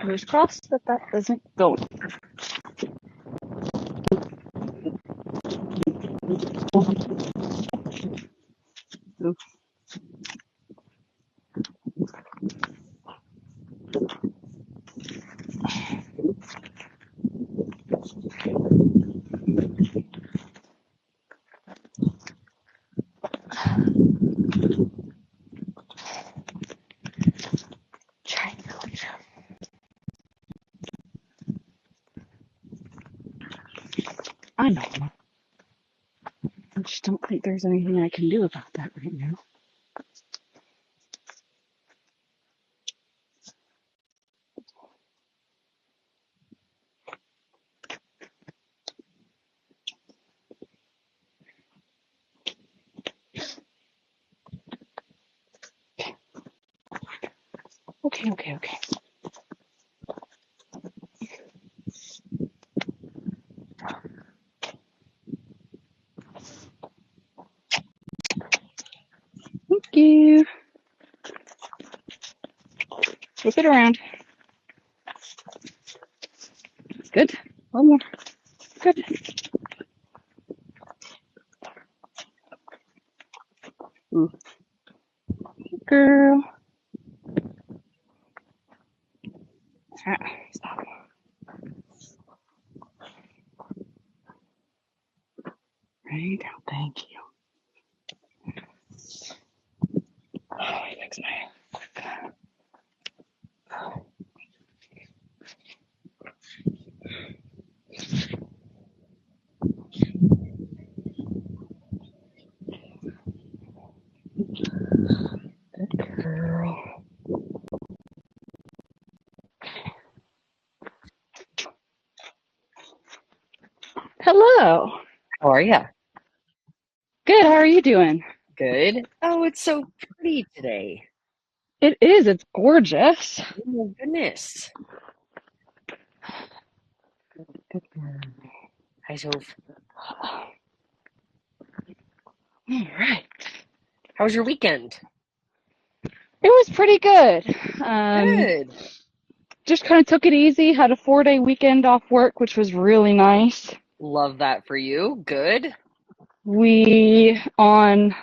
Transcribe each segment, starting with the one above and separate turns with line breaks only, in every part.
Fingers crossed that that doesn't go. Ooh. I know. I just don't think there's anything I can do about that right now. Okay. Thank you. Flip it around. Good. One more. Good. Ooh. Girl. Ah, stop. Right down. Thank you. Oh, I fix my hair. Good girl. Hello.
How are ya?
Good. How are you doing?
Good. Oh, it's so pretty today.
It is. It's gorgeous.
Oh my goodness.
Good girl.
Hi, Soph.
All right.
How was your weekend?
It was pretty good.
Good.
Just kind of took it easy. Had a 4-day weekend off work, which was really nice.
Love that for you. Good.
Let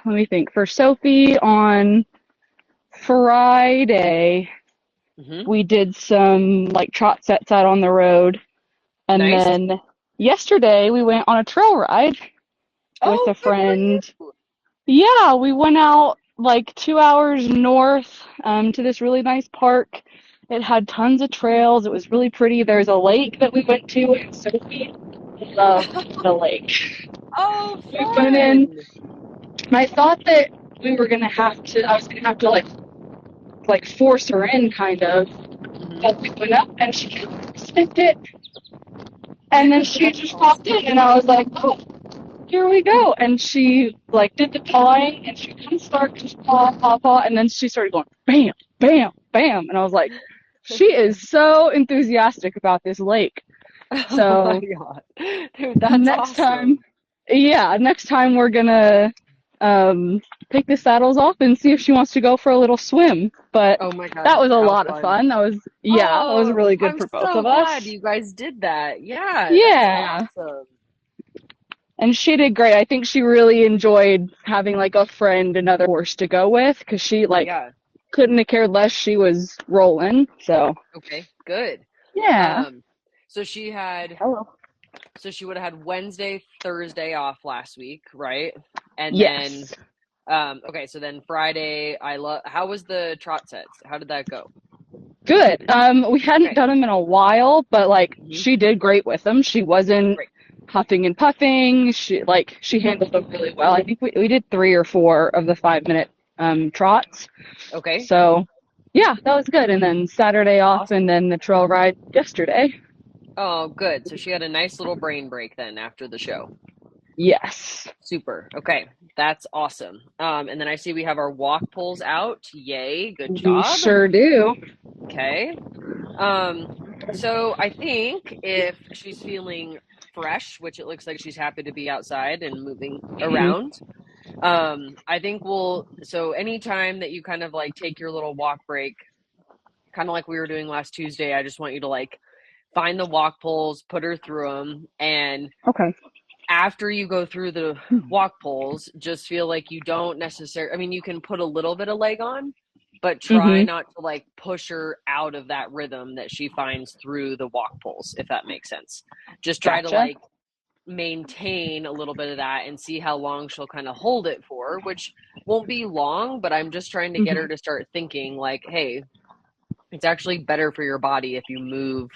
me think, for Sophie, on Friday,
Mm-hmm.
we did some like trot sets out on the road. And
Nice.
then yesterday, we went on a trail ride with
Oh,
a
good for
friend.
you.
Yeah, we went out like 2 hours north to this really nice park. It had tons of trails. It was really pretty. There's a lake that we went to, and Sophie loved the lake.
Oh,
We went in,
fun.
and I thought that I was gonna have to like force her in kind of.
Mm-hmm.
But we went up, and she sniffed it, and then she
That's
just popped
awesome.
in, and I was like, oh, here we go. And she like did the pawing, and she didn't start just paw, and then she started going bam, bam, bam, and I was like, she is so enthusiastic about this lake.
Oh my
So
God. Dude, that's
next time,
awesome.
yeah, next time we're gonna take the saddles off and see if she wants to go for a little swim. But
Oh my God.
that was a
How
lot of
fun.
fun. That was
Oh,
really good
I'm
for both
so
of
glad
us.
you guys did that. Yeah, that's
Yeah.
awesome.
And she did great. I think she really enjoyed having like a friend, another horse to go with, because she like
Yeah.
couldn't have cared less. She was rolling. So
Okay, good.
yeah.
Um, so she had,
Hello.
so she would have had Wednesday, Thursday off last week, right? And then,
Yes.
okay, so then Friday, how was the trot sets? How did that go?
Good. We hadn't
Okay.
done them in a while, but like
Hmm.
she did great with them. She wasn't
Great.
huffing and puffing. She handled them really well. I think we did 3 or 4 of the 5-minute trots.
Okay.
So yeah, that was good. And then Saturday off, and
Awesome.
then the trail ride yesterday.
Oh, good. So she had a nice little brain break then after the show.
Yes.
Super. Okay. That's awesome. And then I see we have our walk poles out. Yay. Good
We
job.
sure do.
Okay. So I think if she's feeling fresh, which it looks like she's happy to be outside and moving
Mhm.
around, I think so anytime that you kind of like take your little walk break, kind of like we were doing last Tuesday. I just want you to like find the walk poles, put her through them, and
Okay.
after you go through the walk poles, just feel like you don't necessarily, I mean, you can put a little bit of leg on, but try
Mm-hmm.
not to like push her out of that rhythm that she finds through the walk poles, if that makes sense. Just try to
Gotcha.
like maintain a little bit of that and see how long she'll kind of hold it for, which won't be long, but I'm just trying to get her to start thinking like, hey, it's actually better for your body if you move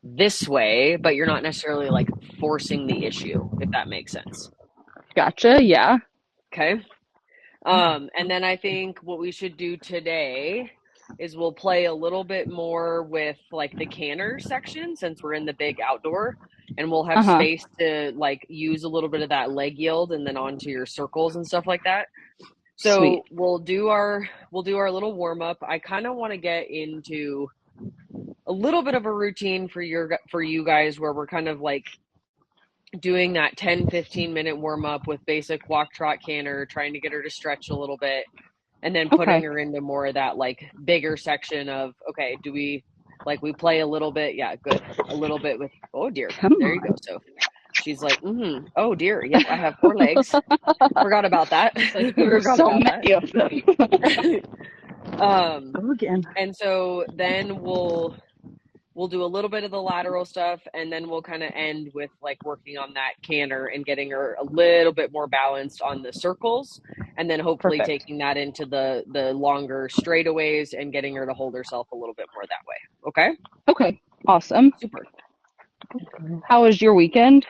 this way, but you're not necessarily like forcing the issue, if that makes sense.
Gotcha. Yeah.
Okay. And then I think what we should do today is we'll play a little bit more with like the canter section since we're in the big outdoor, and we'll have
Uh-huh.
space to like use a little bit of that leg yield and then onto your circles and stuff like that.
Sweet.
So we'll do our little warm up. I kind of want to get into a little bit of a routine for you guys where we're kind of like doing that 10-15 minute warm up with basic walk, trot, canter, trying to get her to stretch a little bit, and then putting
Okay.
her into more of that like bigger section of, okay, do we like we play a little bit? Yeah, good. A little bit with, oh dear.
Come
There you go.
on.
So she's like, oh dear. Yep, I have 4 legs. Forgot about that.
Like there were
Forgot
so
about
many of them.
that.
Go again.
And so then we'll do a little bit of the lateral stuff, and then we'll kind of end with like working on that canter and getting her a little bit more balanced on the circles, and then hopefully
Perfect.
taking that into the longer straightaways and getting her to hold herself a little bit more that way. Okay?
Okay. Awesome.
Super.
How was your weekend?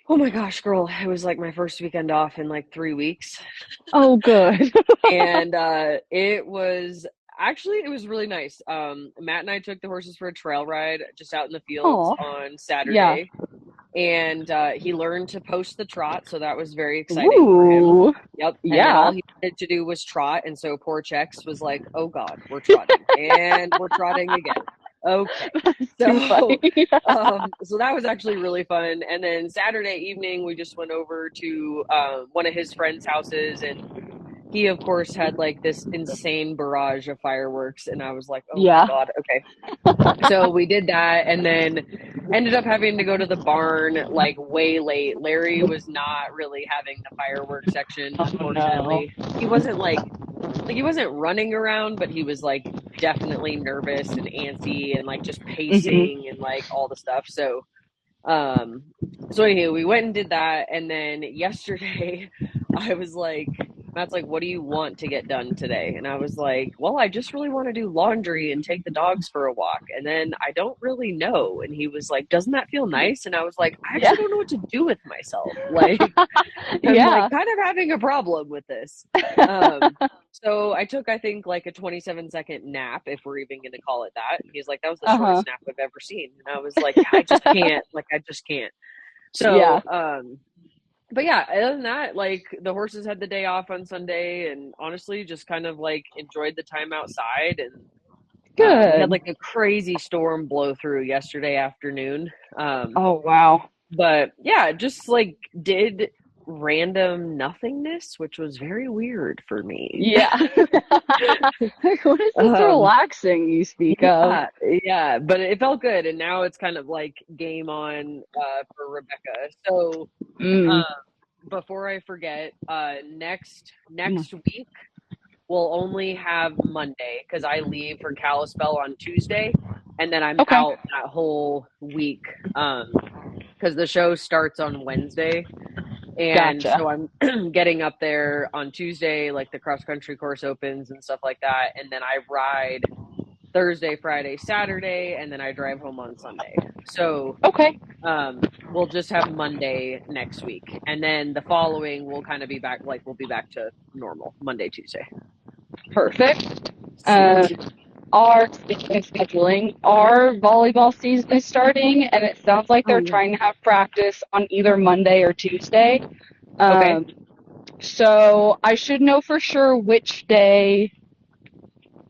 Oh my gosh, girl, it was like my first weekend off in like 3 weeks.
Oh, good.
And it was really nice. Matt and I took the horses for a trail ride just out in the fields
Oh,
on
yeah.
Saturday. And he learned to post the trot, so that was very exciting for him.
Ooh.
Yep. And then
Yeah.
all he wanted to do was trot, and so poor Chex was like, "Oh God, we're trotting, and we're trotting again." Okay.
Too
So,
funny.
so that was actually really fun. And then Saturday evening, we just went over to one of his friends' houses, and he, of course, had like this insane barrage of fireworks, and I was like, "Oh my
Yeah.
God, okay." So we did that, and then ended up having to go to the barn like way late. Larry was not really having the fireworks section,
Oh,
unfortunately. He wasn't like he wasn't running around, but he was like definitely nervous and antsy and like just pacing and like all the stuff. So anyway, we went and did that, and then yesterday I was like, Matt's like, what do you want to get done today? And I was like, well, I just really want to do laundry and take the dogs for a walk. And then I don't really know. And he was like, doesn't that feel nice? And I was like, I
Yeah.
actually don't know what to do with myself. Like, I'm
Yeah.
like kind of having a problem with this. So I took, I think, like a 27-second nap, if we're even going to call it that. And he's like, that was the
Uh-huh.
shortest nap I've ever seen. And I was like, yeah, I just can't. Like, I just can't. So,
Yeah.
but yeah, other than that, like the horses had the day off on Sunday, and honestly, just kind of like enjoyed the time outside. And we had
Good.
like a crazy storm blow through yesterday afternoon.
Oh, wow.
But yeah, just like did random nothingness, which was very weird for me.
Yeah. What is this relaxing you speak of?
Yeah, but it felt good, and now it's kind of like game on for Rebecca. So before I forget, next week we'll only have Monday because I leave for Kalispell on Tuesday, and then I'm out that whole week because the show starts on Wednesday. And
Gotcha.
so I'm getting up there on Tuesday, like the cross country course opens and stuff like that. And then I ride Thursday, Friday, Saturday, and then I drive home on Sunday. So we'll just have Monday next week. And then the following we'll kind of be back, like we'll be back to normal Monday, Tuesday.
Perfect. Speaking of scheduling, our volleyball season is starting, and it sounds like they're trying to have practice on either Monday or Tuesday. So I should know for sure which day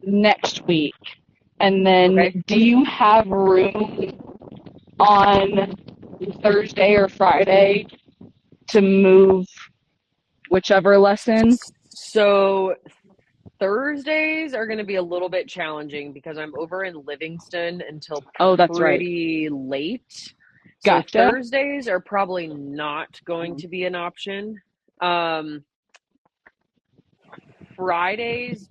next week. And then do you have room on Thursday or Friday to move whichever lesson?
So Thursdays are going to be a little bit challenging because I'm over in Livingston until
That's right.
pretty late.
Gotcha.
So Thursdays are probably not going to be an option. Fridays,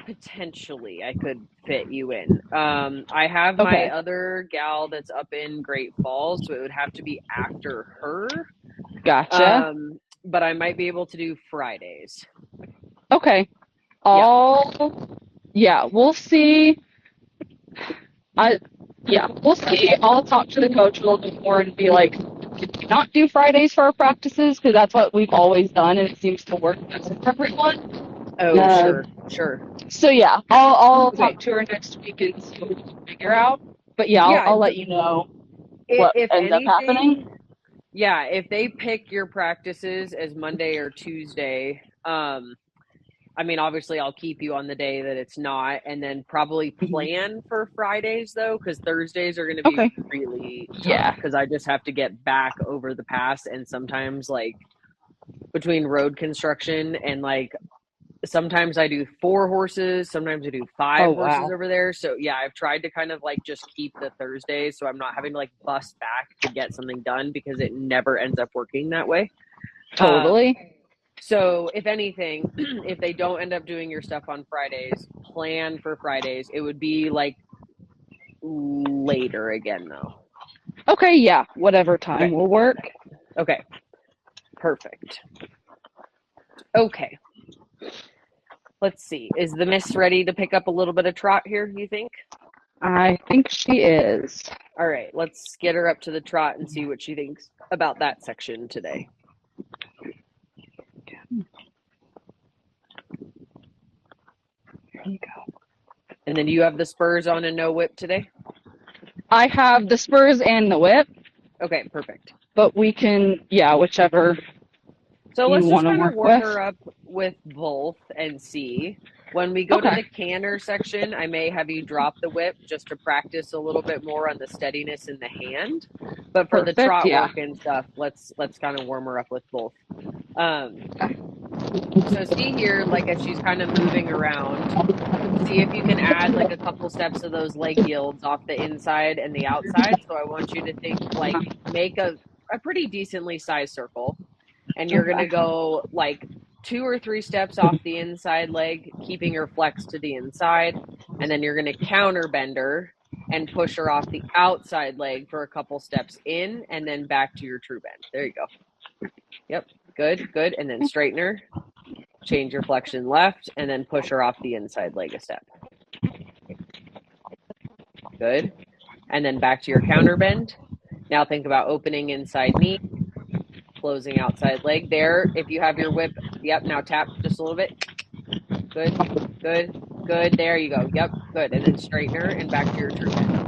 potentially, I could fit you in. I have my other gal that's up in Great Falls, so it would have to be after her.
Gotcha.
But I might be able to do Fridays.
Okay. We'll see. We'll see. I'll talk to the coach a little bit more and be like, can we not do Fridays for our practices? Because that's what we've always done, and it seems to work best for everyone.
Oh, sure.
So yeah, I'll talk to her next week and see what we can figure out. But yeah, I'll let you know what ends up happening.
Yeah, if they pick your practices as Monday or Tuesday, I mean, obviously I'll keep you on the day that it's not, and then probably plan for Fridays though, because Thursdays are going to be really tough because I just have to get back over the pass, and sometimes like between road construction and like sometimes I do 4 horses, sometimes I do 5 horses over there. So yeah, I've tried to kind of like just keep the Thursdays so I'm not having to like bust back to get something done because it never ends up working that way.
Totally.
So if anything, if they don't end up doing your stuff on Fridays, plan for Fridays. It would be like later again though.
Okay, yeah, whatever time will work.
Okay, perfect. Okay, let's see. Is the miss ready to pick up a little bit of trot here, you think?
I think she is.
All right, let's get her up to the trot and see what she thinks about that section today.
There you go.
And then you have the spurs on and no whip today?
I have the spurs and the whip.
Okay, perfect.
But we can, whichever.
So let's just kind of warm her up with both and see. When we go to the canter section, I may have you drop the whip just to practice a little bit more on the steadiness in the hand. But for the trot work and stuff, let's kind of warm her up with both. So see here, like as she's kind of moving around, see if you can add like a couple steps of those leg yields off the inside and the outside. So I want you to think like make a pretty decently sized circle. And you're going to go like 2 or 3 steps off the inside leg, keeping her flexed to the inside. And then you're going to counter bend her and push her off the outside leg for a couple steps in and then back to your true bend. There you go. Yep. Good. And then straighten her. Change your flexion left and then push her off the inside leg a step. Good. And then back to your counter bend. Now think about opening inside knee. Closing outside leg there. If you have your whip, now tap just a little bit. Good. There you go. Yep, good. And then straighten her and back to your true bend.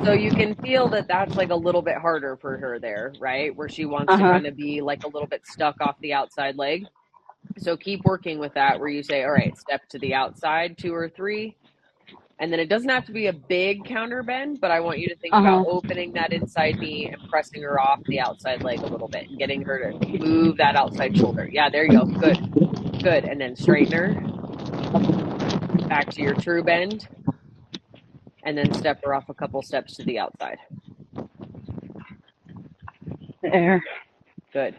So you can feel that that's like a little bit harder for her there, right? Where she wants to kind of be like a little bit stuck off the outside leg. So keep working with that where you say, all right, step to the outside, 2 or 3. And then it doesn't have to be a big counter bend, but I want you to think about opening that inside knee and pressing her off the outside leg a little bit and getting her to move that outside shoulder. Yeah, there you go. Good. And then straighten her. Back to your true bend. And then step her off a couple steps to the outside.
There.
Good.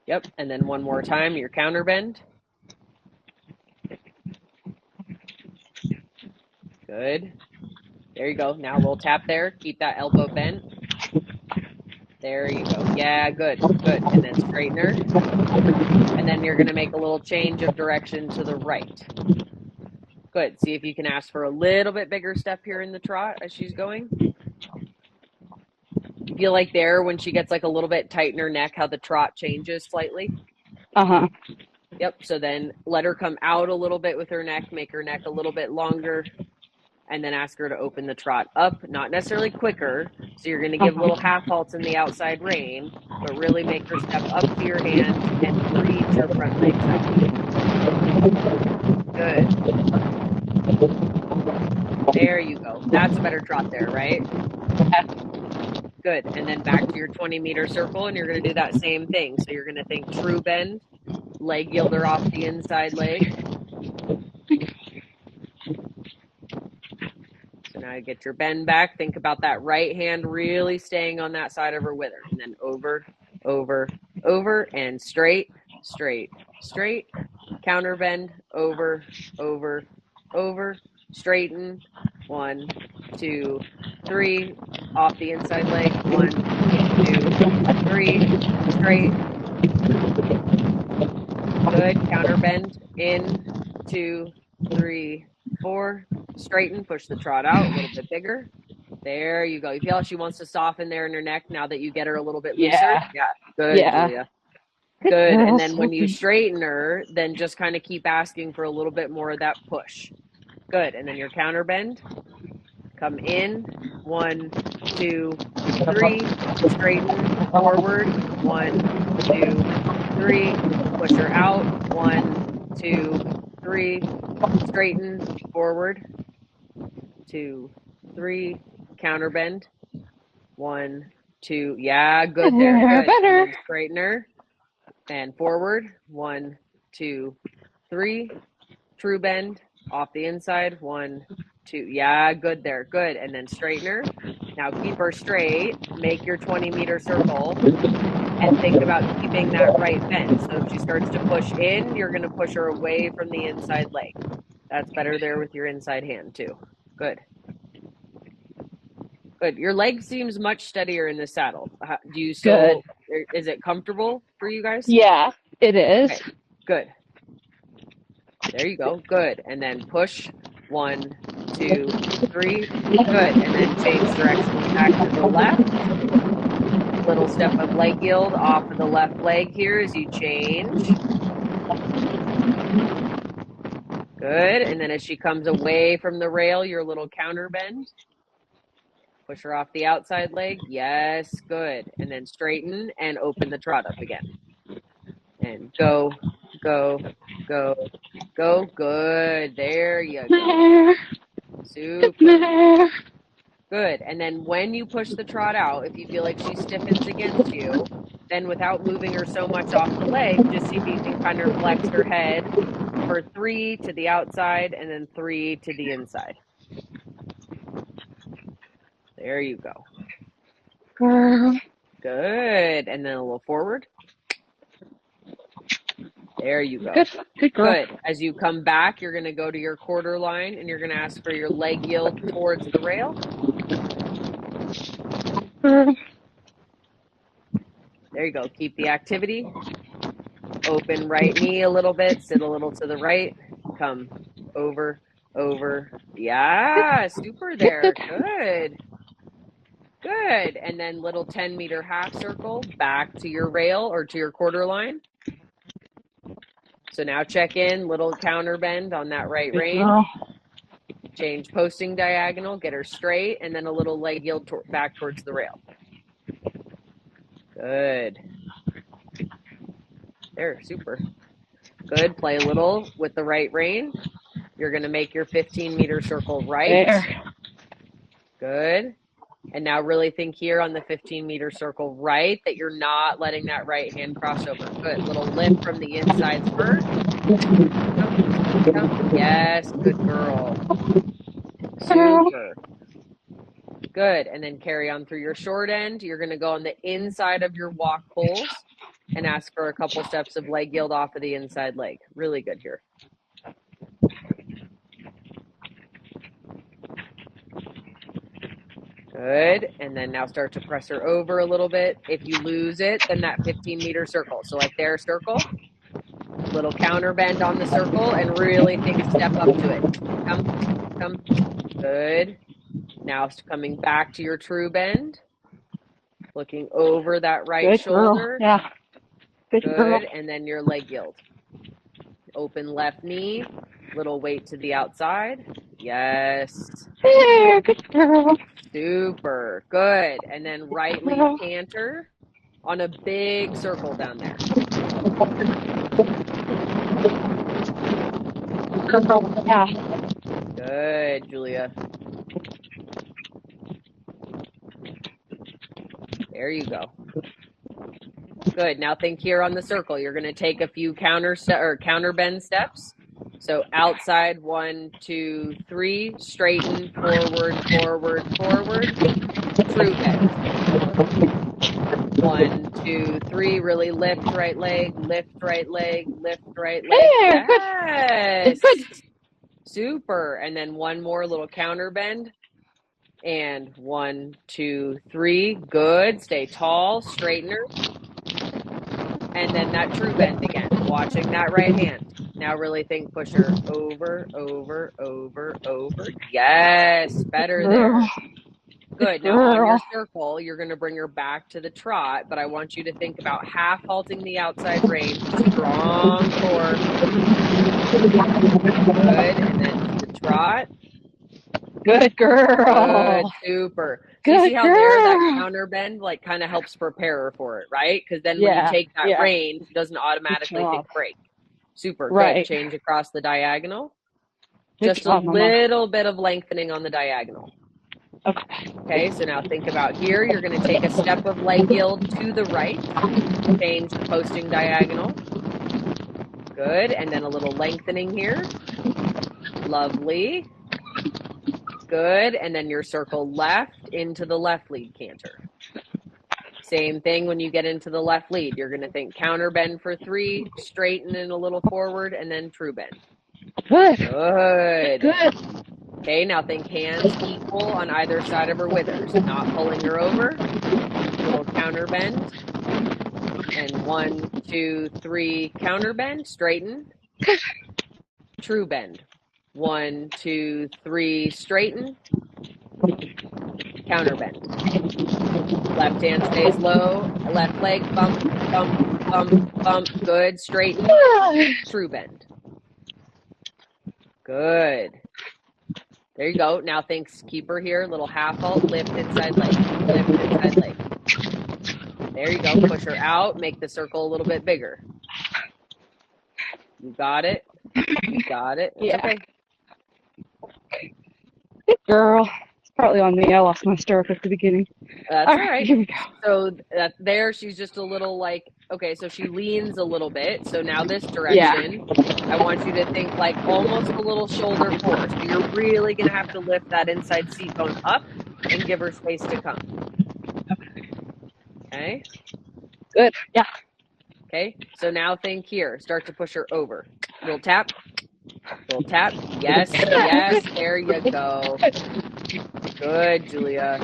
Yep. And then one more time, your counter bend. Good. There you go. Now a little tap there. Keep that elbow bent. There you go. Yeah, good. And then straighten her. And then you're going to make a little change of direction to the right. Good. See if you can ask for a little bit bigger step here in the trot as she's going. You feel like there when she gets like a little bit tight in her neck, how the trot changes slightly? Yep. So then let her come out a little bit with her neck, make her neck a little bit longer. And then ask her to open the trot up, not necessarily quicker. So you're going to give little half halts in the outside rein, but really make her step up to your hand and breathe your front legs out. Good. There you go. That's a better trot there, right? Good. And then back to your 20-meter circle, and you're going to do that same thing. So you're going to think true bend, leg yielder off the inside leg. So now you get your bend back. Think about that right hand really staying on that side of her wither. And then over, over, over, and straight, straight, straight. Counter bend, over, over, over, straighten. 1, 2, 3. Off the inside leg. 1, 2, 3. Straight. Good. Counter bend. In, 2, 3, 4. Straighten. Push the trot out a little bit bigger. There you go. You feel how she wants to soften there in her neck now that you get her a little bit looser? Yeah. Good,
Yeah.
Julia. Good. And then when you straighten her, then just kind of keep asking for a little bit more of that push. Good. And then your counter bend. Come in. 1, 2, 3. Straighten. Forward. 1, 2, 3. Push her out. 1, 2, 3. Straighten. Forward. 2, 3. Counter bend. 1, 2. Yeah, good there. Good.
Better.
And then straighten her. And forward. 1, 2, 3. True bend. Off the inside. 1, 2. Yeah, good there. Good. And then straighten her. Now keep her straight. Make your 20-meter circle. And think about keeping that right bend. So if she starts to push in, you're going to push her away from the inside leg. That's better there with your inside hand too. Good. Good. Your leg seems much steadier in the saddle. Do you still, is it comfortable for you guys?
Yeah, it is.
Okay. Good. There you go. Good. And then push. 1, 2, 3. Good. And then change direction back to the left. Little step of leg yield off of the left leg here as you change. Good. And then as she comes away from the rail, your little counter bend. Push her off the outside leg. Yes. Good. And then straighten and open the trot up again. And go, go, go, go. Good. There you go. Super. Good. And then when you push the trot out, if you feel like she stiffens against you, then without moving her so much off the leg, just see if you can kind of flex her head for 3 to the outside and then 3 to the inside. There you go. Good. And then a little forward. There you go.
Good girl.
Good. As you come back, you're going to go to your quarter line and you're going to ask for your leg yield towards the rail. There you go. Keep the activity. Open right knee a little bit. Sit a little to the right. Come over, over. Yeah, super there. Good. Good. And then little 10-meter half circle back to your rail or to your quarter line. So now check in, little counter bend on that right rein. Change posting diagonal, get her straight, and then a little leg yield back towards the rail. Good. There, super. Good. Play a little with the right rein. You're going to make your 15-meter circle right.
There.
Good. And now really think here on the 15-meter circle right that you're not letting that right hand cross over. Good. Little lift from the inside spurt. Yes, good girl. Super. Good. And then carry on through your short end. You're going to go on the inside of your walk poles and ask for a couple steps of leg yield off of the inside leg. Really good here. Good. And then now start to press her over a little bit. If you lose it, then that 15-meter circle. So like their circle, little counter bend on the circle and really take a step up to it. Come. Good. Now coming back to your true bend. Looking over that right
Good
shoulder.
Girl. Yeah. Good girl.
And then your leg yield. Open left knee. Little weight to the outside. Yes.
There. Good girl.
Super. Good. And then right lead canter on a big circle down there.
Yeah.
Good, Julia. There you go. Good. Now think here on the circle. You're going to take a few counter bend steps. So outside, 1, 2, 3, straighten, forward, forward, forward, true bend. 1, 2, 3, really lift right leg, lift right leg, lift right leg.
There,
Yes.
good.
Super. And then one more little counter bend. And 1, 2, 3. Good. Stay tall, straightener. And then that true bend again, watching that right hand. Now really think pusher over, over, over, over. Yes, better there. Good. Now on your circle, you're going to bring her back to the trot, but I want you to think about half halting the outside rein, strong core. Good. And then the trot.
Good girl.
Good, super. So
Good
you see how
girl.
there that counter bend like kind of helps prepare her for it, right? Because then when you take that rein, she doesn't automatically think break. Super. Right. Good. Change across the diagonal.
Good
Just
job,
a little bit of lengthening on the diagonal. Okay, so now think about here. You're going to take a step of leg yield to the right. Change the posting diagonal. Good. And then a little lengthening here. Lovely. Good. And then your circle left into the left lead canter. Same thing when you get into the left lead. You're going to think counter bend for 3, straighten in a little forward, and then true bend.
Good.
Good.
Good.
Okay, now think hands equal on either side of her withers, not pulling her over. Little counter bend. And 1, 2, 3, counter bend, straighten. True bend. 1, 2, 3, straighten. Counter bend. Left hand stays low. Left leg, bump, bump, bump, bump. Good. Straighten. True bend. Good. There you go. Now think keeper here. Little half halt. Lift inside leg. Lift inside leg. There you go. Push her out. Make the circle a little bit bigger. You got it. You got it. It's okay.
Good girl. It's partly on me. I lost my stirrup at the beginning.
That's all right.
Here we go.
So there she's just a little like, okay, so she leans a little bit. So now this direction, I want you to think like almost a little shoulder forward. So you're really going to have to lift that inside seat bone up and give her space to come. Okay.
Good. Yeah.
Okay. So now think here. Start to push her over. Little tap. Little tap. Yes. Yes. There you go. Good, Julia.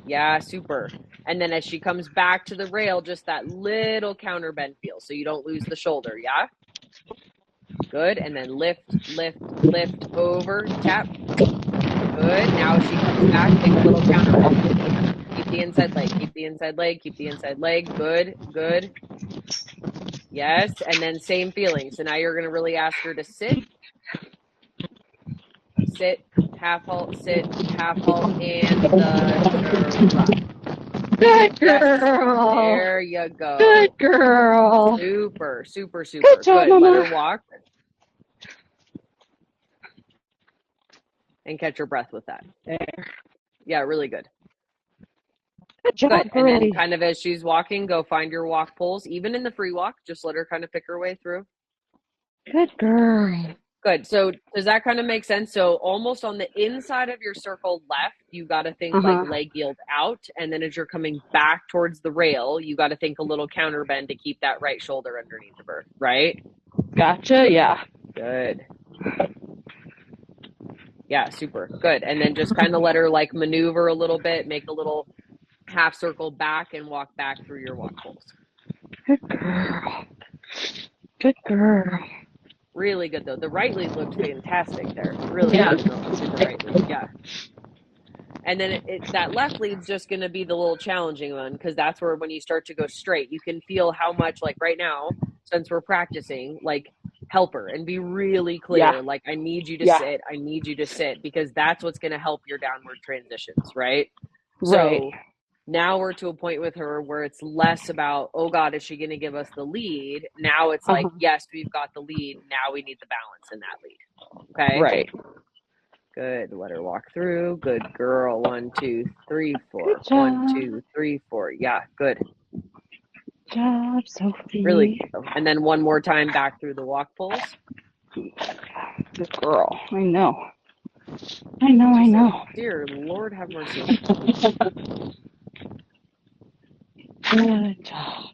Yeah, super. And then as she comes back to the rail, just that little counter bend feel so you don't lose the shoulder, yeah? Good. And then lift, lift, lift, over, tap. Good. Now as she comes back, take a little counter bend. Keep the inside leg, keep the inside leg, keep the inside leg. Good, good. Yes, and then same feeling. So now you're going to really ask her to sit. Sit, half halt, sit, half halt, and the drop.
Good girl.
There you go.
Good girl.
Super, super, super.
Good job, Mama.
Let her walk. And catch her breath with that.
There.
Yeah, really good.
Good job.
Good. And then kind of as she's walking, go find your walk poles. Even in the free walk, just let her kind of pick her way through.
Good girl.
Good. So does that kind of make sense? So almost on the inside of your circle left, you got to think like leg yield out. And then as you're coming back towards the rail, you got to think a little counter bend to keep that right shoulder underneath of her, right?
Gotcha. Yeah.
Good. Yeah, super. Good. And then just kind of let her like maneuver a little bit, make a little half circle back and walk back through your walk poles.
Good girl. Good girl.
Really good though. The right lead looked fantastic there. Really good the right lead. Yeah. And then that left lead's just going to be the little challenging one because that's where when you start to go straight, you can feel how much like right now, since we're practicing, like help her and be really clear. Yeah. Like I need you to sit. I need you to sit because that's what's going to help your downward transitions. Right. So now we're to a point with her where it's less about, oh God, is she going to give us the lead? Now it's like, yes, we've got the lead. Now we need the balance in that lead. Okay. Right. Good. Let her walk through. Good girl. 1, 2, 3, 4. 1, 2, 3, 4. Yeah. Good.
job, Sophie.
Really good. And then one more time back through the walk pulls.
Good girl. I know. I know.
Dear Lord, have mercy.
Good job.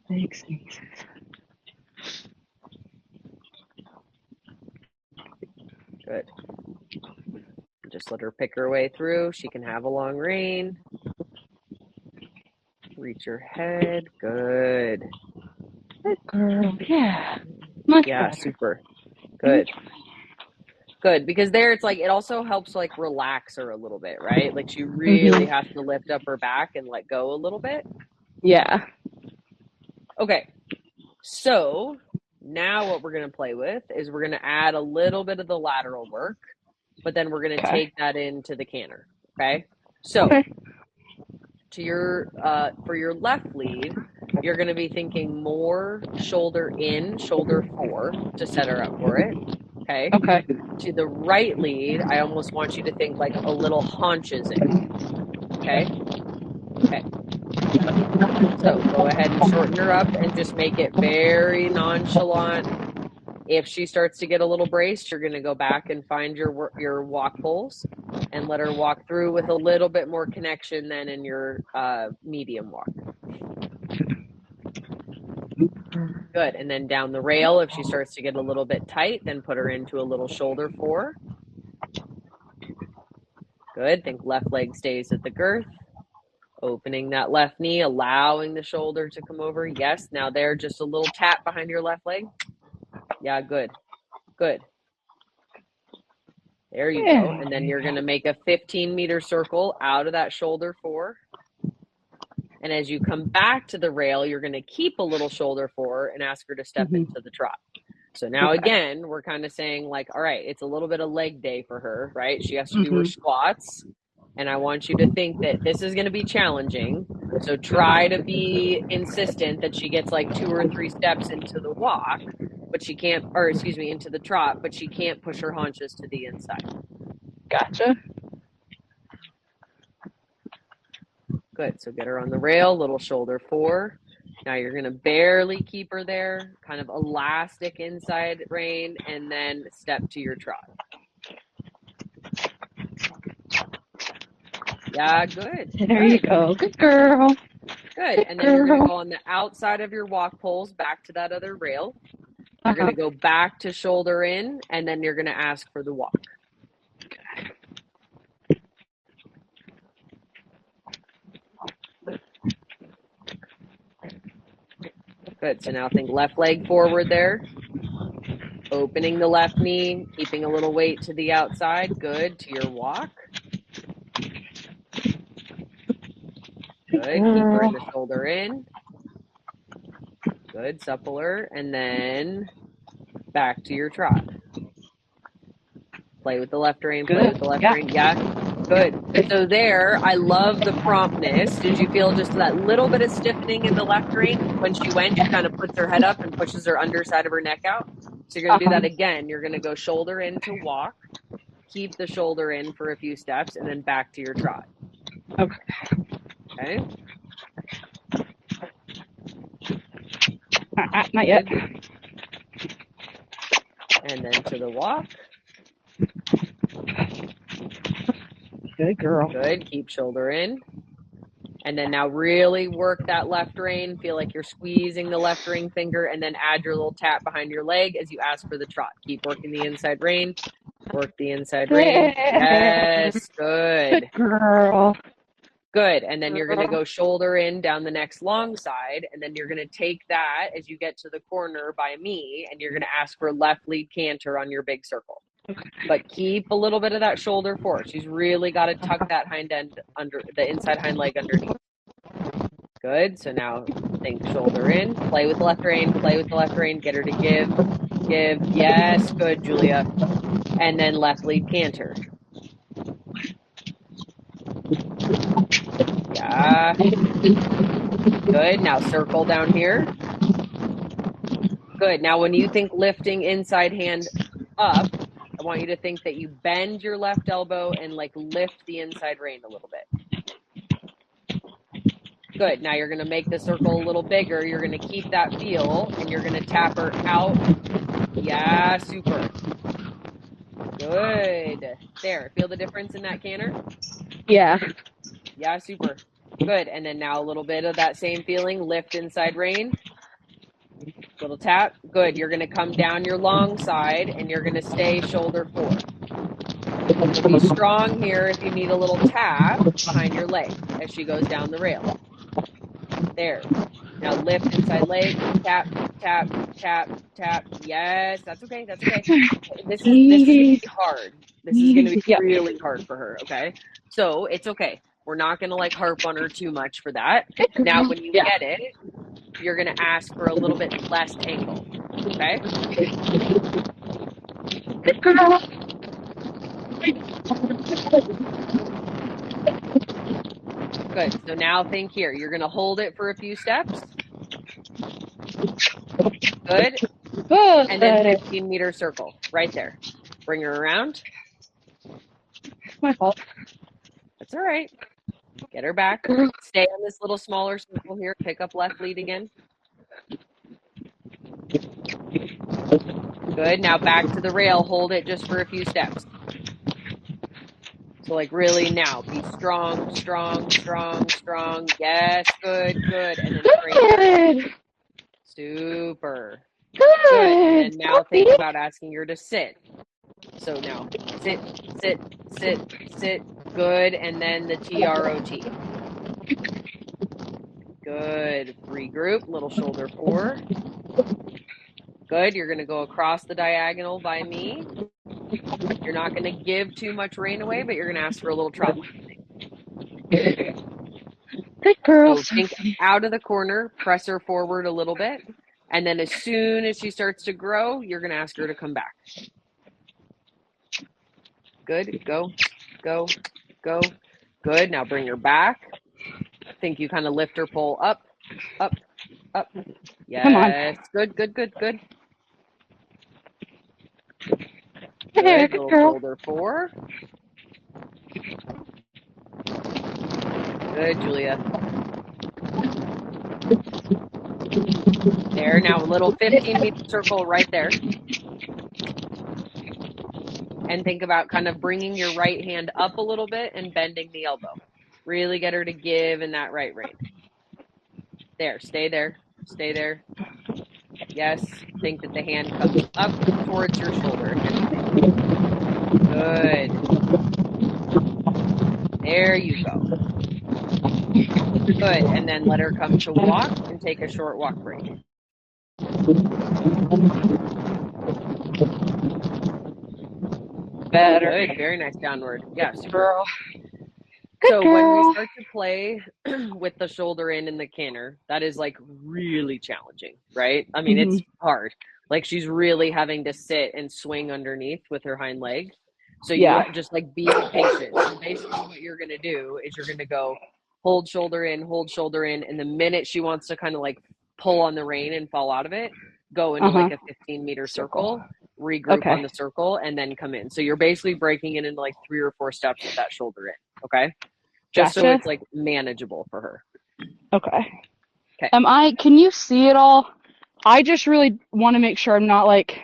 Thanks.
Good. Just let her pick her way through. She can have a long rein. Reach her head. Good.
Good girl. Yeah. Much
Yeah,
better.
super. Good. Good, because there it's like it also helps like relax her a little bit, right? Like she really has to lift up her back and let go a little bit.
Yeah.
Okay, so now what we're going to play with is we're going to add a little bit of the lateral work, but then we're going to take that into the canter. Okay, so to your for your left lead, you're going to be thinking more shoulder in, shoulder 4 to set her up for it. Okay. To the right lead, I almost want you to think like a little haunches in. Okay. Okay. So go ahead and shorten her up and just make it very nonchalant. If she starts to get a little braced, you're going to go back and find your walk pulls and let her walk through with a little bit more connection than in your medium walk. Good. And then down the rail, if she starts to get a little bit tight, then put her into a little shoulder 4. Good. Think left leg stays at the girth. Opening that left knee, allowing the shoulder to come over. Yes. Now there, just a little tap behind your left leg. Yeah, good. Good. There you go. And then you're going to make a 15-meter circle out of that shoulder 4. And as you come back to the rail, you're going to keep a little shoulder 4 and ask her to step into the trot. So now again, we're kind of saying like, all right, it's a little bit of leg day for her, right? She has to do her squats. And I want you to think that this is going to be challenging. So try to be insistent that she gets like 2 or 3 steps into the walk, but she can't, or excuse me, into the trot, but she can't push her haunches to the inside.
Gotcha.
Good. So get her on the rail, little shoulder 4. Now you're going to barely keep her there, kind of elastic inside rein, and then step to your trot. Yeah, good.
There you go. Good girl.
Good. And then you're going to go on the outside of your walk poles back to that other rail. You're going to go back to shoulder in, and then you're going to ask for the walk. Good. So now think left leg forward there. Opening the left knee, keeping a little weight to the outside. Good. To your walk. Good. Keep her in the shoulder in. Good. Suppler. And then back to your trot. Play with the left rein. Play with the left rein. Yeah. Good. So there, I love the promptness. Did you feel just that little bit of stiffening in the left rein? When she went, she kind of puts her head up and pushes her underside of her neck out. So you're going to do that again. You're going to go shoulder in to walk. Keep the shoulder in for a few steps and then back to your trot. Okay.
Not yet.
And then to the walk.
Good girl.
Good. Keep shoulder in. And then now really work that left rein. Feel like you're squeezing the left ring finger and then add your little tap behind your leg as you ask for the trot. Keep working the inside rein. Work the inside rein. Yes. Good.
Good girl.
Good. And then you're going to go shoulder in down the next long side. And then you're going to take that as you get to the corner by me. And you're going to ask for left lead canter on your big circle. But keep a little bit of that shoulder 4. She's really got to tuck that hind end under the inside hind leg underneath. Good. So now think shoulder in, play with the left rein, play with the left rein, get her to give. Yes. Good, Julia. And then left lead canter. Yeah. Good. Now circle down here. Good. Now when you think lifting inside hand up, I want you to think that you bend your left elbow and like lift the inside rein a little bit. Good. Now you're going to make the circle a little bigger. You're going to keep that feel, and you're going to tap her out. Yeah, super. Good. There. Feel the difference in that canter?
Yeah.
Yeah, super. Good. And then now a little bit of that same feeling. Lift inside rein. Little tap. Good. You're going to come down your long side, and you're going to stay shoulder 4. So be strong here if you need a little tap behind your leg as she goes down the rail. There. Now lift inside leg. Tap, tap, tap, tap. Yes, that's okay. That's okay. This is going to be hard. This is going to be really hard for her. Okay. So it's okay. We're not going to like harp on her too much for that. Now, when you get it, you're going to ask for a little bit less angle. Okay.
Good girl.
Good. So now think here. You're going to hold it for a few steps. Good.
Good.
And then 15-meter circle right there. Bring her around.
My fault.
That's all right. Get her back. Stay on this little smaller circle here. Pick up left lead again. Good. Now back to the rail. Hold it just for a few steps. So like really now. Be strong, strong, strong, strong. Yes. Good, good. And then straight. Super. Good. And now think about asking her to sit. So now sit, sit, sit, sit. Good. And then the TROT. Good. Regroup. Little shoulder 4. Good. You're going to go across the diagonal by me. You're not going to give too much rein away, but you're going to ask for a little trot.
Good girl.
So think out of the corner, press her forward a little bit. And then as soon as she starts to grow, you're going to ask her to come back. Good. Go, go, go. Good. Now bring her back. I think you kind of lift her pole up, up, up. Yes. Come on. Good, good, good, good. Good. Little shoulder 4. Good, Julia. There. Now a little 15-meter circle right there. And think about kind of bringing your right hand up a little bit and bending the elbow. Really get her to give in that right rein. There. Stay there. Stay there. Yes. Think that the hand comes up towards your shoulder. Good. There you go. Good. And then let her come to walk and take a short walk break.
Better.
Good. Very nice downward. Yes.
Girl.
So when we start to play with the shoulder in the canter, that is like really challenging, right? I mean, it's hard. Like she's really having to sit and swing underneath with her hind leg. So you just like be patient. So basically what you're going to do is you're going to go hold shoulder in. And the minute she wants to kind of like pull on the rein and fall out of it, go into like a 15-meter circle, regroup on the circle, and then come in. So you're basically breaking it into like 3 or 4 steps with that shoulder in. Okay. Just so it's like manageable for her.
Okay. Can you see it all? I just really want to make sure I'm not like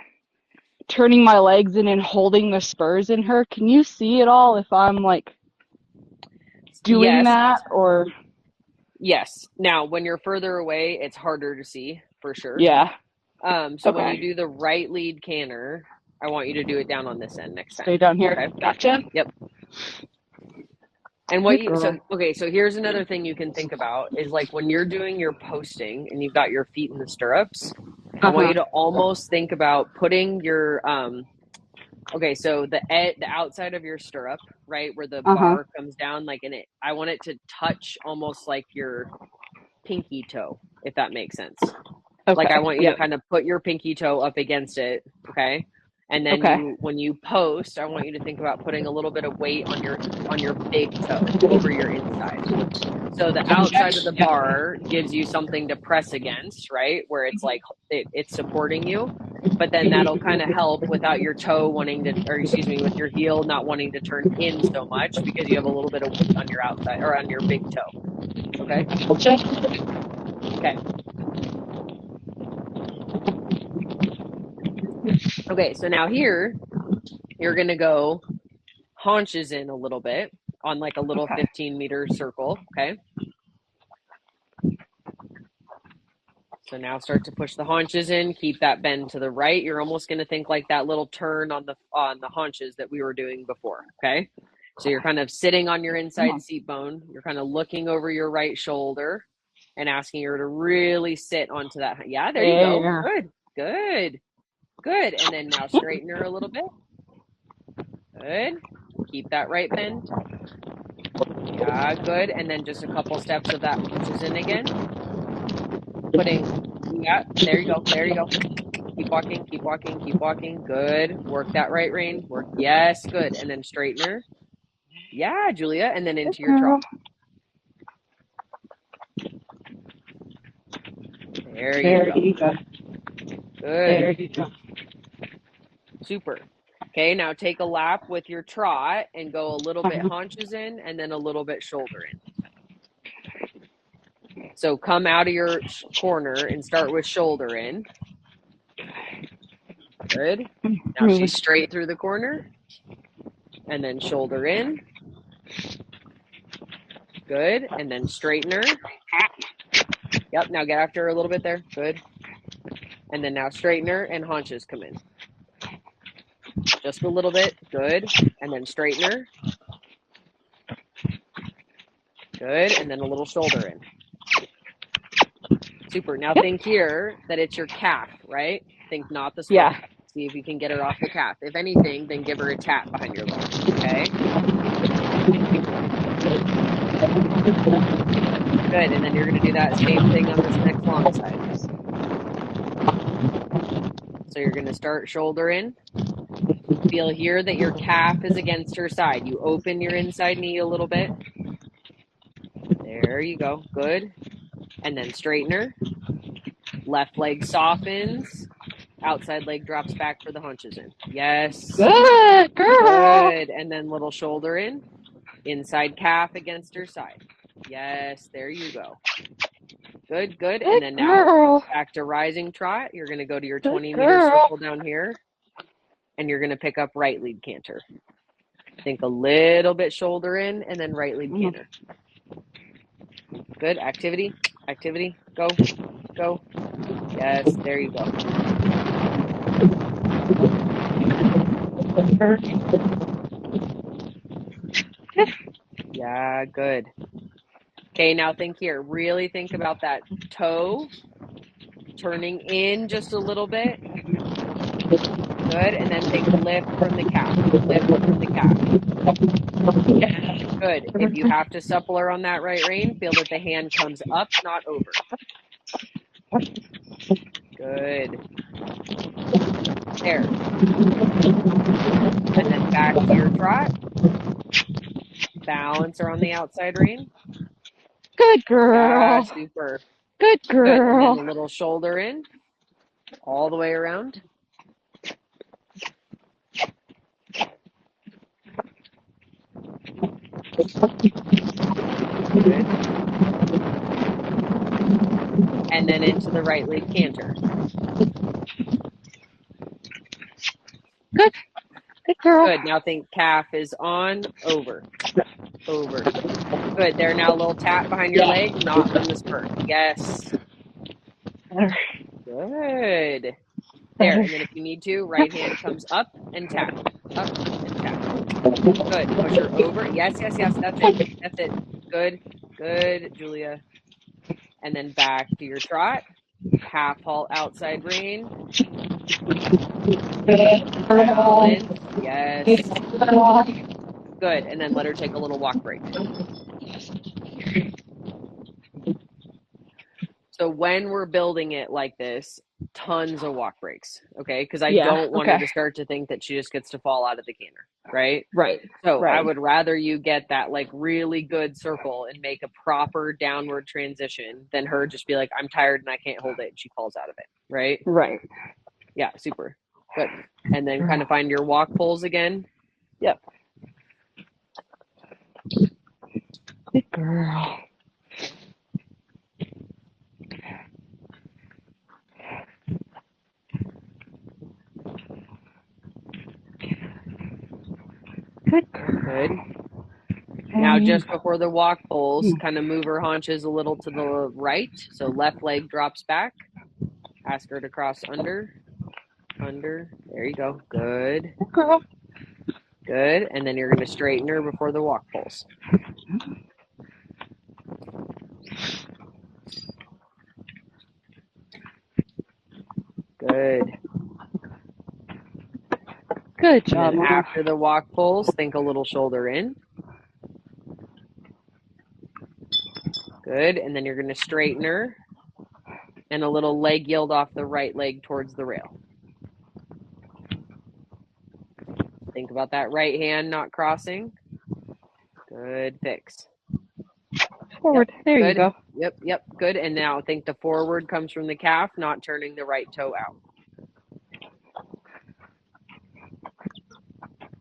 turning my legs in and holding the spurs in her. Can you see it all if I'm like doing that or?
Yes. Now, when you're further away, it's harder to see for sure.
Yeah.
So when you do the right lead canter, I want you to do it down on this end next time.
Stay down here. Okay. Gotcha.
Yep. And so here's another thing you can think about is like when you're doing your posting and you've got your feet in the stirrups, I want you to almost think about putting your so the outside of your stirrup, right, where the bar comes down, like I want it to touch almost like your pinky toe, if that makes sense. Okay. Like I want you to kind of put your pinky toe up against it, okay? And then
Okay.
when you post, I want you to think about putting a little bit of weight on your big toe over your inside. So the outside of the bar gives you something to press against, right? Where it's like it's supporting you, but then that'll kind of help without your toe wanting to, or excuse me, with your heel not wanting to turn in so much because you have a little bit of weight on your outside or on your big toe. Okay. Okay. Okay. So now here, you're going to go haunches in a little bit on like a little 15-meter circle. Okay. So now start to push the haunches in, keep that bend to the right. You're almost going to think like that little turn on the haunches that we were doing before, okay? So you're kind of sitting on your inside seat bone. You're kind of looking over your right shoulder and asking her to really sit onto that. Yeah, there you go. Good, good, good. And then now straighten her a little bit. Good. Keep that right bend. Yeah, good. And then just a couple steps of that haunches in again. Yeah, there you go. There you go. Keep walking, keep walking, keep walking. Good. Work that right rein. Work. Yes, good. And then straighten her. Yeah, Julia. And then into your trot. There you go. Good.
There you go.
Super. Okay, now take a lap with your trot and go a little bit haunches in and then a little bit shoulder in. So come out of your corner and start with shoulder in. Good. Now she's straight through the corner and then shoulder in. Good. And then straighten her. Yep. Now get after her a little bit there. Good. And then now straighten her and haunches come in. Just a little bit. Good. And then straighten her. Good. And then a little shoulder in. Super. Now think here that it's your calf, right? Think not the spine.
Yeah.
See if you can get her off the calf. If anything, then give her a tap behind your leg. Okay? Good. And then you're going to do that same thing on this next long side. So you're going to start shoulder in. Feel here that your calf is against her side. You open your inside knee a little bit. There you go. Good. And then straighten her. Left leg softens. Outside leg drops back for the haunches in. Yes.
Good girl.
Good. And then little shoulder in. Inside calf against her side. Yes. There you go. Good, good. And then now back to rising trot. You're going to go to your 20-meter circle down here. And you're going to pick up right lead canter. Think a little bit shoulder in and then right lead canter. Good. Activity. Activity. Go. Go. Yes. There you go. Yeah. Good. Okay. Now think here. Really think about that toe turning in just a little bit. Good. And then think lift from the calf. Lift from the calf. Good. If you have to supple her on that right rein, feel that the hand comes up, not over. Good. There. And then back to your trot. Balance her on the outside rein.
Good girl.
Yeah, super.
Good girl.
Good. And then a little shoulder in. All the way around. Good. And then into the right leg canter.
Good. Good girl.
Good. Now think calf is on, over. Over. Good. There, now a little tap behind your leg, not from the spur. Yes. Good. There. And then if you need to, right hand comes up and tap. Up and tap. Good. Push her over. Yes, yes, yes. That's it. That's it. Good. Good, Julia. And then back to your trot. Half halt outside rein. Balance. Yes. Good. And then let her take a little walk break. So when we're building it like this, tons of walk breaks, okay? Because I don't want her to start to think that she just gets to fall out of the canter, right?
Right.
So I would rather you get that like really good circle and make a proper downward transition than her just be like, I'm tired and I can't hold it, and she falls out of it, right?
Right.
Yeah, super. Good. And then kind of find your walk poles again.
Yep. Good girl. Good girl.
Good. Now, just before the walk poles, kind of move her haunches a little to the right. So left leg drops back. Ask her to cross under. Under. There you go. Good.
Good girl.
Good. And then you're going to straighten her before the walk poles. Good.
Good job.
And then after the walk poles, think a little shoulder in. Good. And then you're going to straighten her and a little leg yield off the right leg towards the rail. Think about that right hand not crossing. Good. Fix.
Forward.
Yep.
There
Good.
you go.
Yep. Good. And now think the forward comes from the calf, not turning the right toe out.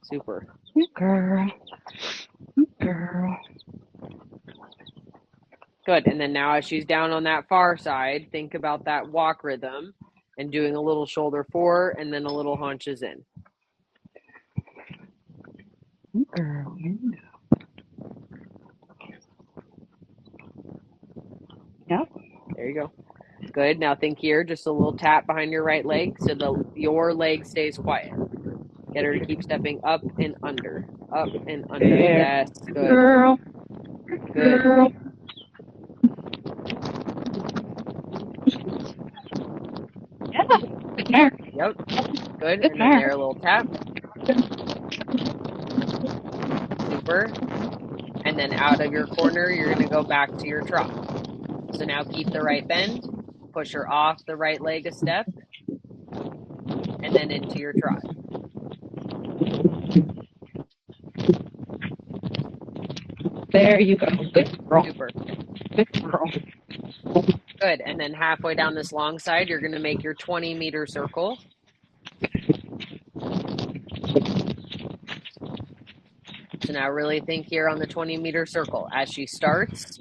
Super.
Good girl. Good girl.
Good. And then now as she's down on that far side, think about that walk rhythm and doing a little shoulder forward and then a little haunches in.
Good girl. Yep.
There you go. Good. Now think here, just a little tap behind your right leg so your leg stays quiet. Get her to keep stepping up and under. Up and under.
There.
Yes. Good.
Girl.
Good.
Girl. Yeah. Good mare.
Yep. Good.
Good
And then
mare.
there, a little tap. Super. And then out of your corner, you're going to go back to your trot. So now keep the right bend. Push her off the right leg a step. And then into your trot.
There you go. Good girl.
Super.
Good girl.
Good. And then halfway down this long side, you're going to make your 20-meter circle. So now really think here on the 20-meter circle as she starts.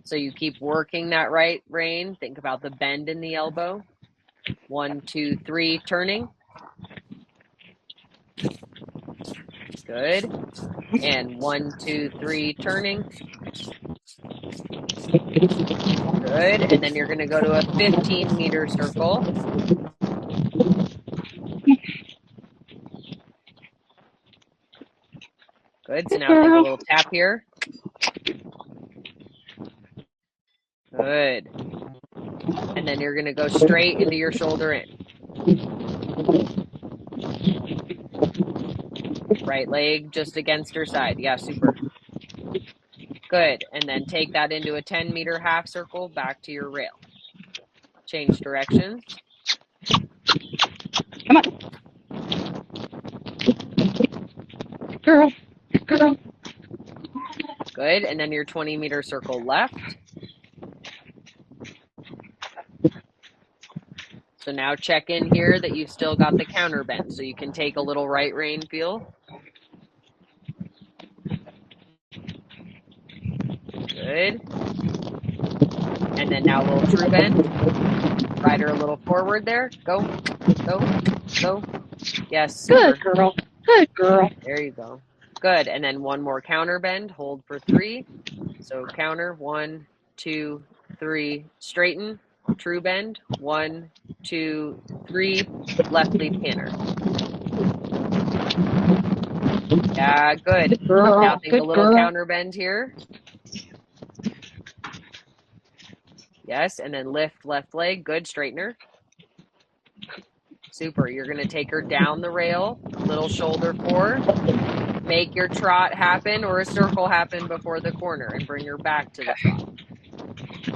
So you keep working that right rein. Think about the bend in the elbow. 1, 2, 3, turning. Good. And 1, 2, 3, turning. Good. And then you're going to go to a 15-meter circle. Good. So now take a little tap here. Good. And then you're going to go straight into your shoulder in. Right leg just against her side. Yeah, super. Good. And then take that into a 10-meter half circle back to your rail. Change directions.
Come on. Girl. Girl.
Good. And then your 20-meter circle left. So now check in here that you've still got the counter bend. So you can take a little right rein feel. Good. And then now a little true bend. Ride her a little forward there. Go, go, go. Yes. Super.
Good girl. Good girl.
There you go. Good. And then one more counter bend. Hold for 3. So counter. 1, 2, 3. Straighten. True bend. 1, 2, 3. Left lead canter. Yeah, good.
Good girl.
Now think
Good
a little
girl.
counter bend here. Yes, and then lift left leg. Good, straightener. Super. You're going to take her down the rail, little shoulder forward. Make your trot happen or a circle happen before the corner and bring her back to the trot.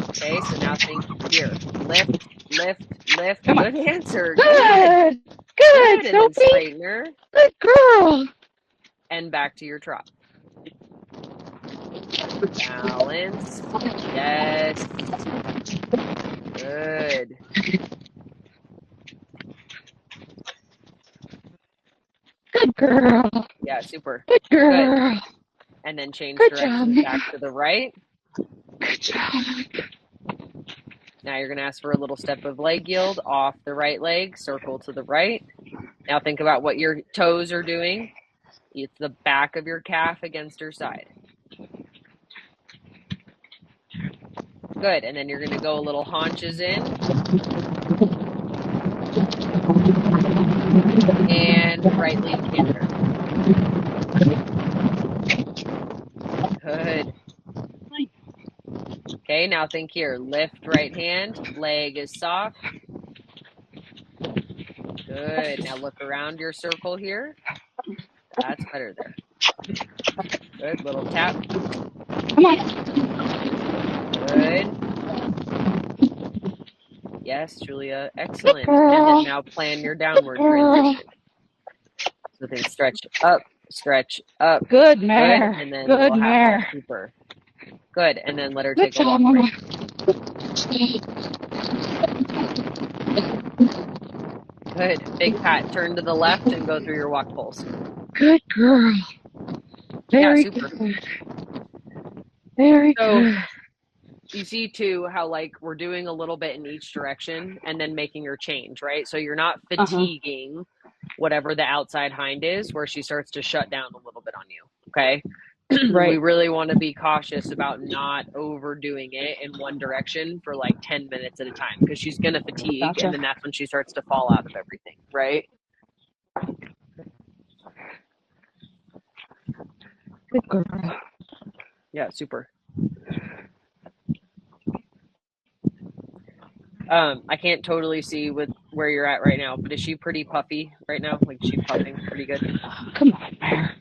Okay, so now think here. Lift, Lift, lift.
Come on.
Good answer. Good.
Good.
Good.
Good,
And then
Sophie.
straighten her
Good girl.
and back to your trot. Balance. Yes. Good.
Good girl.
Yeah, super.
Good girl.
Good. And then change
Good job,
directions
Mia.
back to the right.
Good job.
Now you're going to ask for a little step of leg yield off the right leg, circle to the right. Now think about what your toes are doing. It's the back of your calf against her side. Good. And then you're going to go a little haunches in. And right lead canter. Good. Okay, now think here. Lift right hand. Leg is soft. Good. Now look around your circle here. That's better there. Good. Little tap.
Come on.
Good. Yes, Julia. Excellent. And then now plan your downward transition. So think stretch up, stretch up.
Good mare.
Good. And then
Good
little half
mare.
super. Good. And then let her
Good
take a walk
job, Mama.
break. Good. Big pat. Turn to the left and go through your walk poles.
Good girl. Very
super.
good. Very good.
You see too how like we're doing a little bit in each direction and then making her change, right? So you're not fatiguing whatever the outside hind is where she starts to shut down a little bit on you. Okay.
Right.
We really want to be cautious about not overdoing it in one direction for like 10 minutes at a time because she's going to fatigue.
Gotcha.
And then that's when she starts to fall out of everything, right?
Good girl.
Yeah, super. I can't totally see with where you're at right now, but is she pretty puffy right now? Like, is she puffing pretty good?
Come on, mare.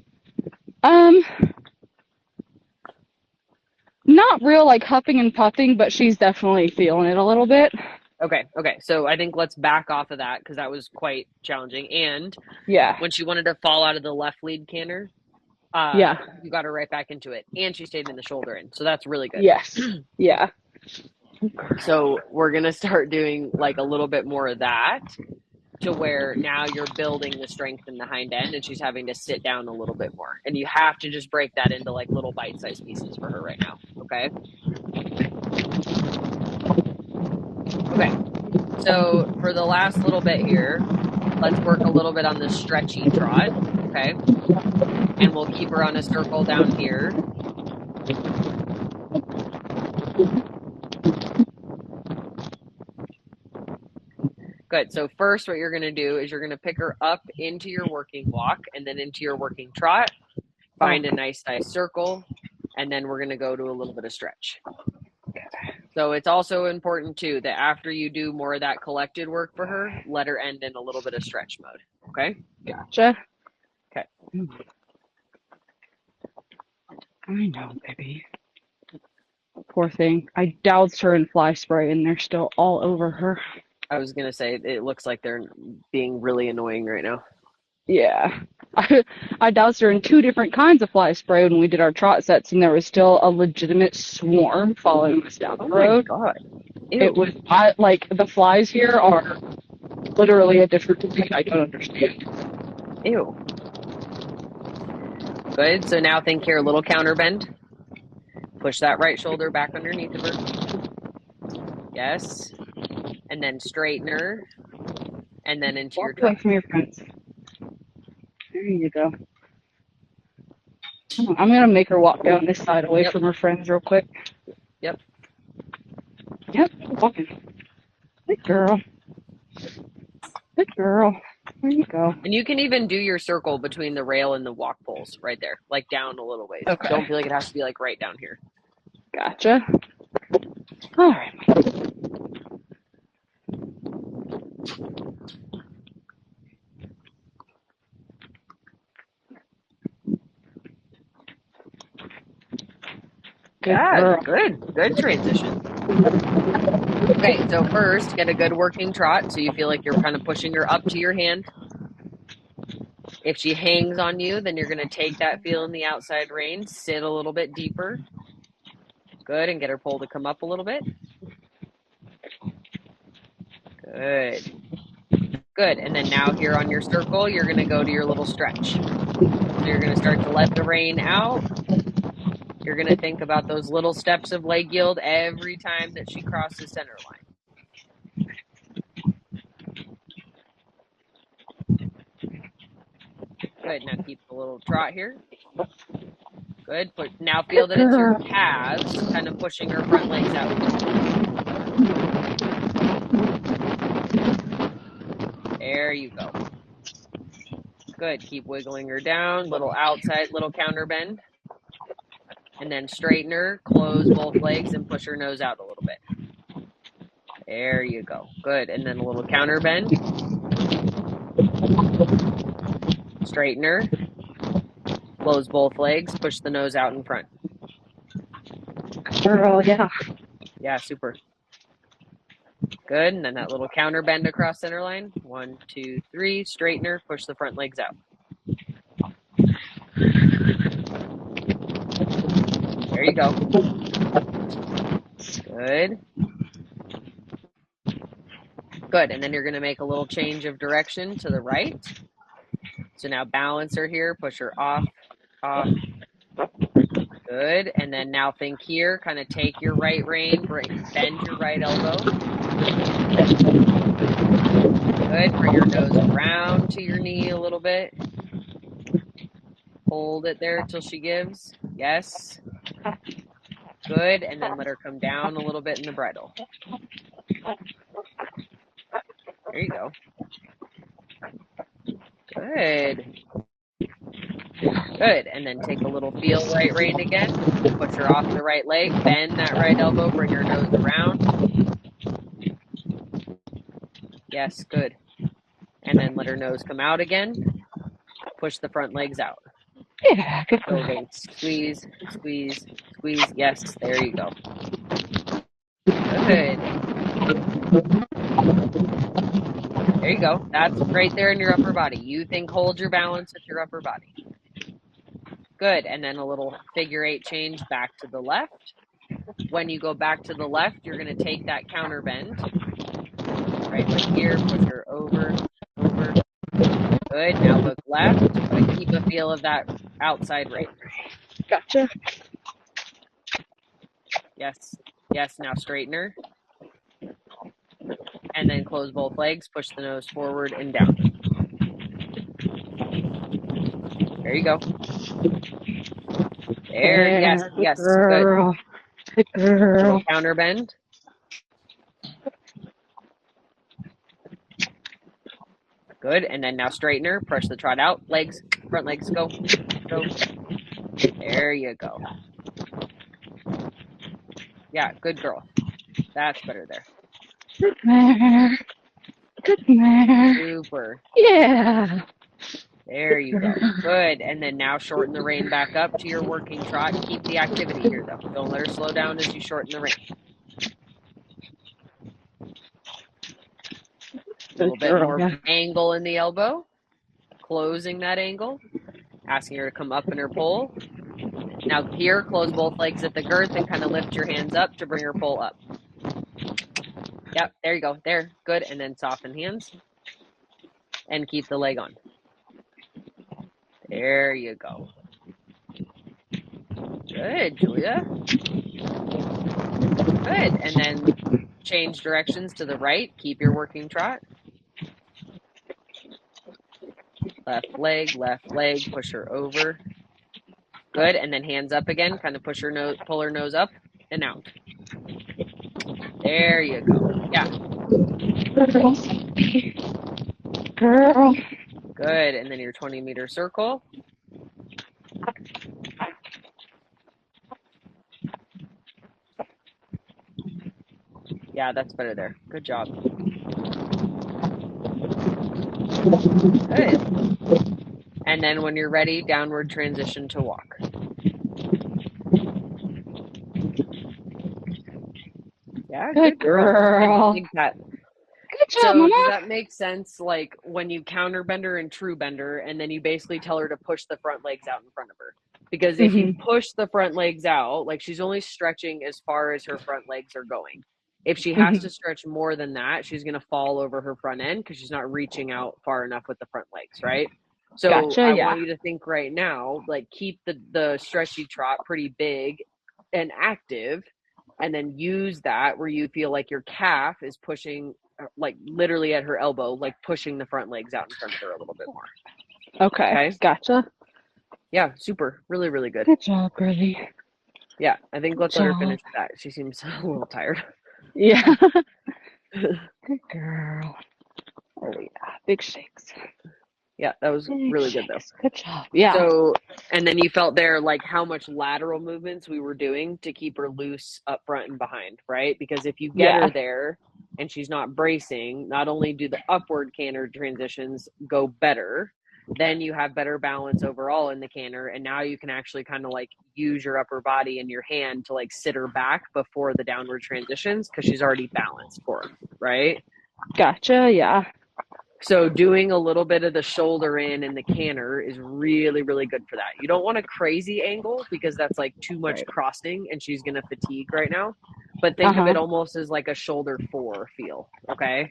Not real like huffing and puffing, but she's definitely feeling it a little bit.
Okay. So I think let's back off of that because that was quite challenging. And
yeah,
when she wanted to fall out of the left lead canter, you got her right back into it, and she stayed in the shoulder in, so that's really good.
Yes. Yeah.
So we're gonna start doing like a little bit more of that, to where now you're building the strength in the hind end, and she's having to sit down a little bit more, and you have to just break that into like little bite-sized pieces for her right now. Okay. So for the last little bit here, let's work a little bit on the stretchy trot. Okay. And we'll keep her on a circle down here. Good. So first what you're going to do is you're going to pick her up into your working walk and then into your working trot. Find a nice size circle, and then we're going to go to a little bit of stretch. So it's also important too that after you do more of that collected work for her, let her end in a little bit of stretch mode. Okay?
Gotcha.
Okay.
I know, baby. Poor thing. I doused her in fly spray and they're still all over her.
I was going to say it looks like they're being really annoying right now.
Yeah. I doused her in 2 different kinds of fly spray when we did our trot sets, and there was still a legitimate swarm following us down the road.
Oh my God. Ew.
It was like the flies here are literally a different breed. I don't understand.
Ew. Good. So now think here, a little counter bend. Push that right shoulder back underneath of her. Yes. And then straighten her. And then into your trot.
Walk away from your friends. There you go. I'm going to make her walk down this side away from her friends real quick.
Yep.
Walking. Good girl. Good girl. There you go.
And you can even do your circle between the rail and the walk poles right there, like down a little ways.
Okay.
Don't feel like it has to be like right down here.
Gotcha. All right.
Good transition. Okay, so first, get a good working trot so you feel like you're kind of pushing her up to your hand. If she hangs on you, then you're going to take that feel in the outside rein, sit a little bit deeper. Good, and get her pole to come up a little bit. Good. Good, and then now here on your circle, you're going to go to your little stretch. So you're going to start to let the rein out. You're going to think about those little steps of leg yield every time that she crosses center line. Good, now keep the little trot here. Good, now feel that it's your calves kind of pushing her front legs out. There you go. Good, keep wiggling her down, little outside, little counter bend. And then straighten her, close both legs, and push her nose out a little bit. There you go. Good, and then a little counter bend. Straighten her, close both legs, push the nose out in front.
Girl, yeah.
Yeah, super. Good, and then that little counter bend across center line. 1, 2, 3, straighten her, push the front legs out. There you go. Good. Good, and then you're going to make a little change of direction to the right. So now balance her here, push her off, off. Good, and then now think here, kind of take your right rein, bend your right elbow. Good, bring your nose around to your knee a little bit. Hold it there till she gives. Yes. Good, and then let her come down a little bit in the bridle. There you go. Good. Good, and then take a little feel right rein again. Push her off the right leg, bend that right elbow, bring her nose around. Yes, good. And then let her nose come out again. Push the front legs out.
Yeah, good girl.
Building. Squeeze, squeeze, squeeze. Yes, there you go. Good. There you go. That's right there in your upper body. You think hold your balance with your upper body. Good, and then a little figure 8 change back to the left. When you go back to the left, you're going to take that counter bend. Right leg here, push her over, over. Good, now look left, but keep a feel of that outside right.
Gotcha.
Yes, yes, now straighten her. And then close both legs, push the nose forward and down. There you go. There, yes, yes,
girl.
good.
Good girl.
Little counter bend. Good, and then now straighten her, push the trot out, legs, front legs, go, go. There you go. Yeah, good girl. That's better there.
Good mare. Good mare.
Super.
Yeah.
There you go. Good, and then now shorten the rein back up to your working trot. Keep the activity here, though. Don't let her slow down as you shorten the rein. A little bit more angle in the elbow. Closing that angle. Asking her to come up in her pole. Now here, close both legs at the girth and kind of lift your hands up to bring her pole up. Yep, there you go. There, good. And then soften hands. And keep the leg on. There you go. Good, Julia. Good. And then change directions to the right. Keep your working trot. Left leg, push her over. Good, and then hands up again, kind of push her nose, pull her nose up and out. There you go. Yeah.
Girl.
Good, and then your 20-meter circle. Yeah, that's better there. Good job. Good. And then when you're ready, downward transition to walk. Yeah,
Good
good girl.
girl.
Big pat.
Good job,
So does
Mama.
that make sense? Like when you counter bender and true bender, and then you basically tell her to push the front legs out in front of her. Because if you
Mm-hmm.
push the front legs out, like she's only stretching as far as her front legs are going. If she has
Mm-hmm.
to stretch more than that, she's going to fall over her front end because she's not reaching out far enough with the front legs, right? So
Gotcha.
I
Yeah.
want you to think right now, like keep the stretchy trot pretty big and active, and then use that where you feel like your calf is pushing, like literally at her elbow, like pushing the front legs out in front of her a little bit more.
Okay.
Okay.
Gotcha.
Yeah. Super. Really, really good.
Good job, Gritty.
Yeah. I think
Good
let's let her
job.
finish that. She seems a little tired.
Yeah. Good girl. Oh yeah. Big shakes.
Yeah. That was
Big
really good though.
shakes. Good job. Yeah.
So, and then you felt there like how much lateral movements we were doing to keep her loose up front and behind, right? Because if you get
Yeah.
her there and she's not bracing, not only do the upward canter transitions go better, then you have better balance overall in the canter. And now you can actually kind of like use your upper body and your hand to like sit her back before the downward transitions because she's already balanced for them, right?
Gotcha. Yeah.
So doing a little bit of the shoulder in and the canter is really, really good for that. You don't want a crazy angle because that's like too much
Right.
crossing and she's going to fatigue right now. But think of
Uh-huh.
it almost as like a shoulder 4 feel, okay?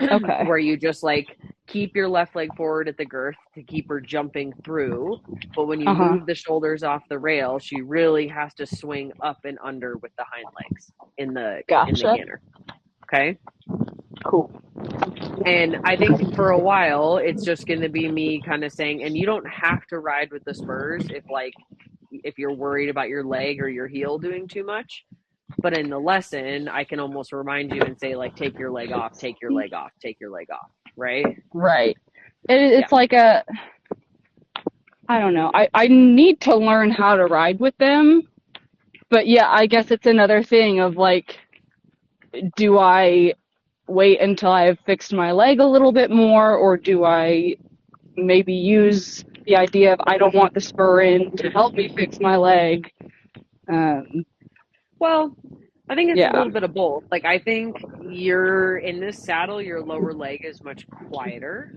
Okay.
Where you just like keep your left leg forward at the girth to keep her jumping through. But when you
Uh-huh.
move the shoulders off the rail, she really has to swing up and under with the hind legs in the
Gotcha.
canter. Okay?
Cool.
And I think for a while, it's just going to be me kind of saying, and you don't have to ride with the spurs if you're worried about your leg or your heel doing too much. But in the lesson, I can almost remind you and say, like, take your leg off, take your leg off, take your leg off. Right?
Right.
Yeah.
It's like I don't know. I need to learn how to ride with them. But yeah, I guess it's another thing of like, do I wait until I've fixed my leg a little bit more, or do I maybe use the idea of I don't want the spur in to help me fix my leg?
Well, I think it's a
Yeah.
little bit of both. Like, I think you're in this saddle, your lower leg is much quieter.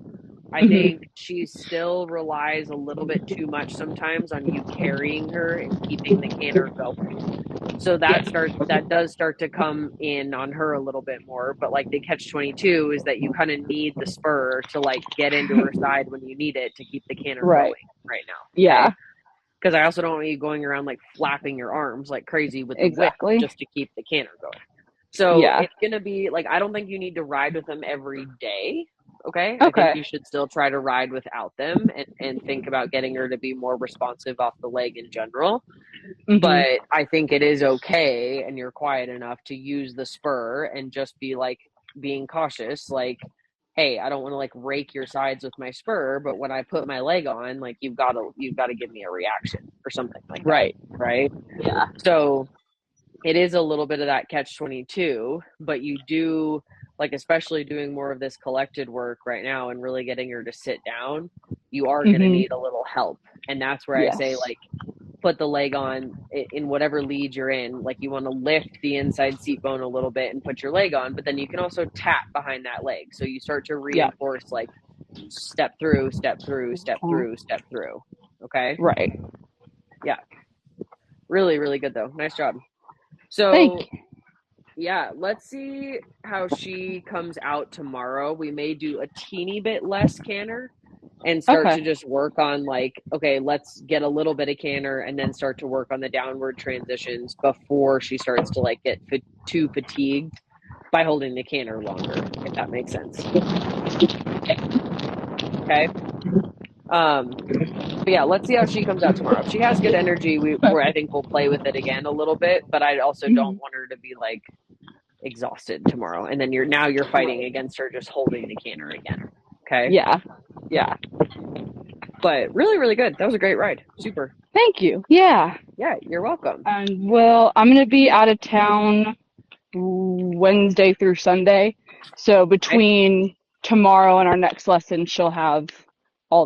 I
Mm-hmm.
think she still relies a little bit too much sometimes on you carrying her and keeping the canter going. So
Yeah.
that does start to come in on her a little bit more. But like the catch 22 is that you kind of need the spur to like get into her side when you need it to keep the canter
Right.
going right now.
Yeah.
Okay? Because I also don't want you going around like flapping your arms like crazy with the whip
Exactly.
just to keep the canter going. So
Yeah.
it's going to be like, I don't think you need to ride with them every day. Okay. I think
Okay.
you should still try to ride without them and think about getting her to be more responsive off the leg in general.
Mm-hmm.
But I think it is okay, and you're quiet enough to use the spur and just be like being cautious. Like, hey, I don't want to like rake your sides with my spur, but when I put my leg on, like you've got to give me a reaction or something like that.
Right.
Right.
Yeah.
So it is a little bit of that catch 22, but you do like, especially doing more of this collected work right now and really getting her to sit down, you are going to need a little help. And that's where I say,
Yes.
like, put the leg on in whatever lead you're in. Like, you want to lift the inside seat bone a little bit and put your leg on, but then you can also tap behind that leg. So you start to reinforce, like, step through, step through, step through, step through. Okay?
Right.
Yeah. Really, really good, though. Nice job. So,
Thank you.
yeah, let's see how she comes out tomorrow. We may do a teeny bit less canter and start to just work on like, okay, let's get a little bit of canter and then start to work on the downward transitions before she starts to like get too fatigued by holding the canter longer, if that makes sense. Okay. But yeah, let's see how she comes out tomorrow. If she has good energy, I think we'll play with it again a little bit, but I also don't want her to be like exhausted tomorrow. And then you're fighting against her just holding the canter again. Okay.
Yeah. Yeah.
But really, really good. That was a great ride. Super.
Thank you. Yeah.
Yeah, you're welcome.
And well, I'm going to be out of town Wednesday through Sunday. So between tomorrow and our next lesson, she'll have all that